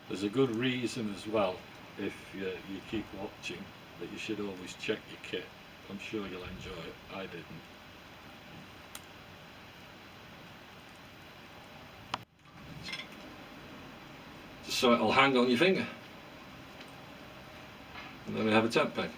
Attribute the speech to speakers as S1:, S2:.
S1: There's a good reason as well, if you keep watching, that you should always check your kit. I'm sure you'll enjoy it. I didn't. Just so it'll hang on your finger. And then we have a tent peg.